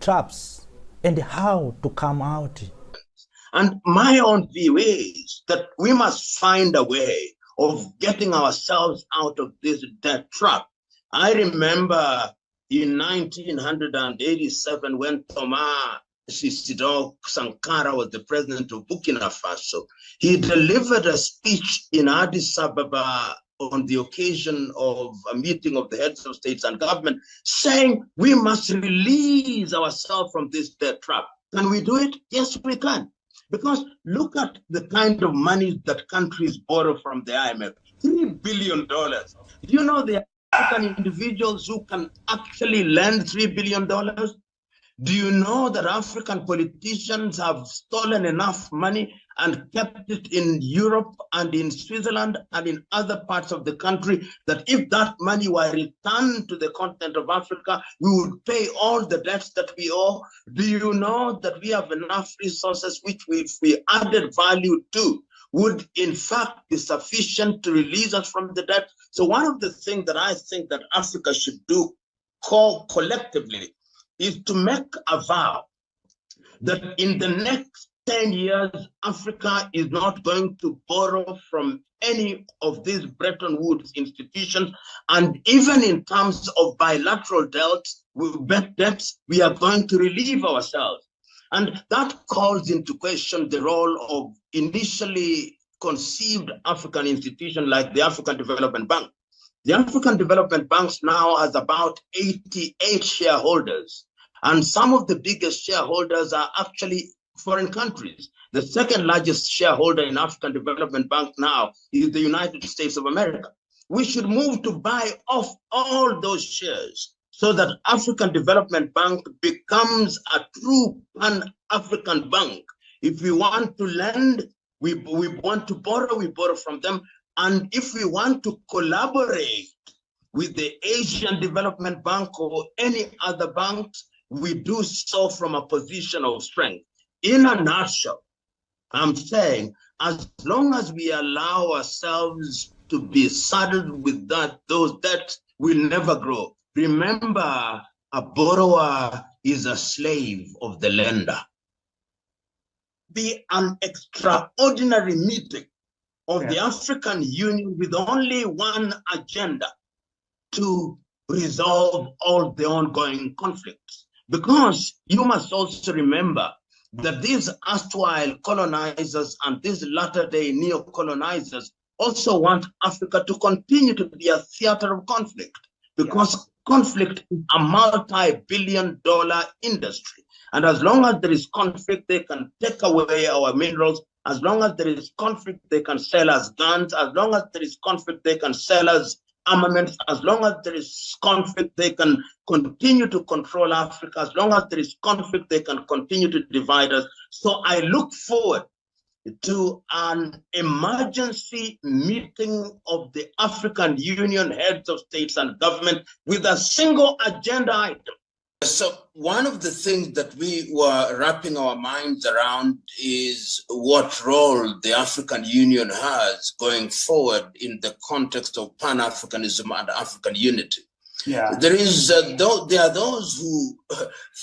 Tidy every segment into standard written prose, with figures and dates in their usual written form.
traps and how to come out. And my own view is that we must find a way of getting ourselves out of this debt trap. I remember in 1987 when Thomas Sankara was the president of Burkina Faso, he delivered a speech in Addis Ababa on the occasion of a meeting of the heads of states and government, saying we must release ourselves from this debt trap. Can we do it? Yes, we can. Because look at the kind of money that countries borrow from the IMF, $3 billion. Do you know the African individuals who can actually lend $3 billion? Do you know that African politicians have stolen enough money and kept it in Europe and in Switzerland and in other parts of the country that if that money were returned to the continent of Africa, we would pay all the debts that we owe? Do you know that we have enough resources which if we added value to would in fact be sufficient to release us from the debt? So one of the things that I think that Africa should do collectively is to make a vow that in the next 10 years, Africa is not going to borrow from any of these Bretton Woods institutions. And even in terms of bilateral debts, we are going to relieve ourselves. And that calls into question the role of initially conceived African institutions like the African Development Bank. The African Development Bank now has about 88 shareholders, and some of the biggest shareholders are actually foreign countries. The second largest shareholder in African Development Bank now is the United States of America. We should move to buy off all those shares so that African Development Bank becomes a true pan-African bank. If we want to lend, we want to borrow, we borrow from them. And if we want to collaborate with the Asian Development Bank or any other banks, we do so from a position of strength. In a nutshell, I'm saying as long as we allow ourselves to be saddled with those debts, we'll never grow. Remember, a borrower is a slave of the lender. Be an extraordinary meeting of the African Union with only one agenda: to resolve all the ongoing conflicts. Because you must also remember that these erstwhile colonizers and these latter-day neo-colonizers also want Africa to continue to be a theater of conflict, because conflict is a multi-billion-dollar industry. And as long as there is conflict, they can take away our minerals. As long as there is conflict, they can sell us guns. As long as there is conflict, they can sell us armaments. As long as there is conflict, they can continue to control Africa. As long as there is conflict, they can continue to divide us. So I look forward to an emergency meeting of the African Union heads of states and government with a single agenda item. So one of the things that we were wrapping our minds around is what role the African Union has going forward in the context of Pan-Africanism and African unity. There are those who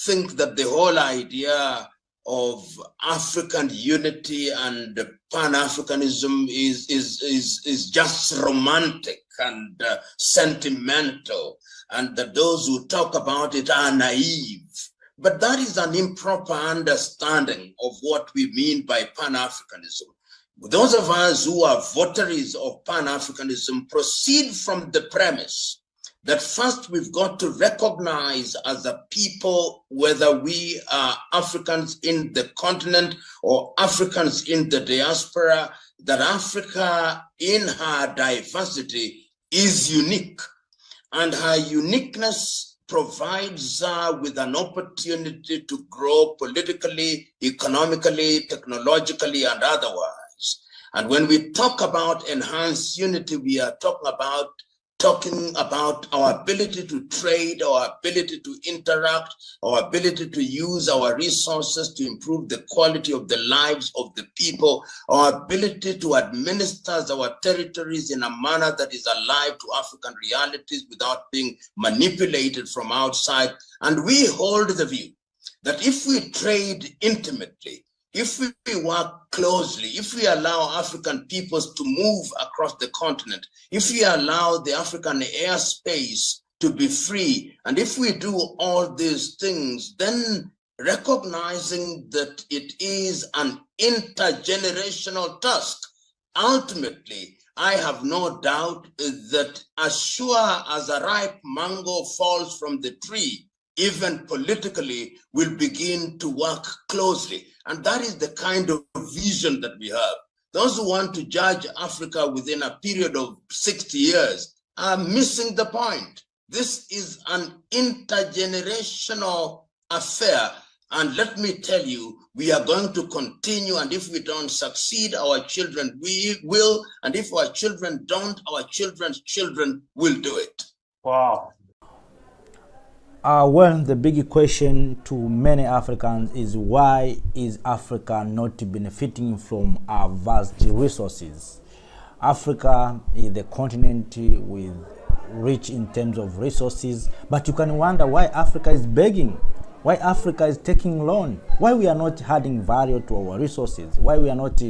think that the whole idea of African unity and Pan-Africanism is just romantic and sentimental, and that those who talk about it are naive. But that is an improper understanding of what we mean by Pan-Africanism. Those of us who are votaries of Pan-Africanism proceed from the premise that first we've got to recognize as a people, whether we are Africans in the continent or Africans in the diaspora, that Africa in her diversity is unique. And her uniqueness provides her with an opportunity to grow politically, economically, technologically, and otherwise. And when we talk about enhanced unity, we are talking about our ability to trade, our ability to interact, our ability to use our resources to improve the quality of the lives of the people, our ability to administer our territories in a manner that is alive to African realities without being manipulated from outside. And we hold the view that if we trade intimately, if we work closely, if we allow African peoples to move across the continent, if we allow the African airspace to be free, and if we do all these things, then recognizing that it is an intergenerational task, ultimately, I have no doubt that as sure as a ripe mango falls from the tree, even politically, we'll begin to work closely. And that is the kind of vision that we have. Those who want to judge Africa within a period of 60 years are missing the point. This is an intergenerational affair. And let me tell you, we are going to continue. And if we don't succeed, our children will. And if our children don't, our children's children will do it. Wow. Well, the big question to many Africans is, why is Africa not benefiting from our vast resources? Africa is the continent with rich in terms of resources, but you can wonder why Africa is begging, why Africa is taking loan, why we are not adding value to our resources, why we are not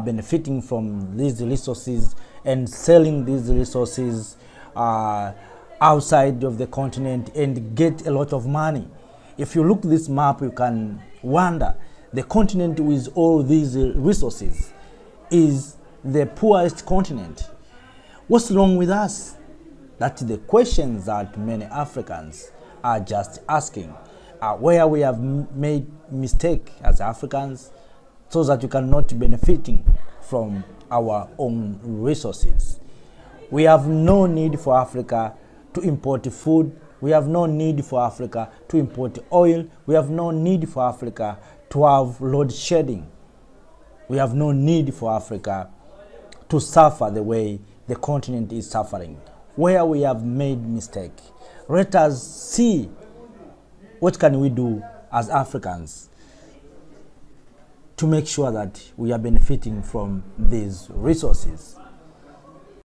benefiting from these resources and selling these resources outside of the continent and get a lot of money. If you look at this map, you can wonder, the continent with all these resources is the poorest continent. What's wrong with us? That's the questions that many Africans are just asking. Where we have made mistake as Africans, so that you cannot benefiting from our own resources. We have no need for Africa to import food. We have no need for Africa to import oil. We have no need for Africa to have load shedding. We have no need for Africa to suffer the way the continent is suffering. Where we have made mistake, let us see what can we do as Africans to make sure that we are benefiting from these resources.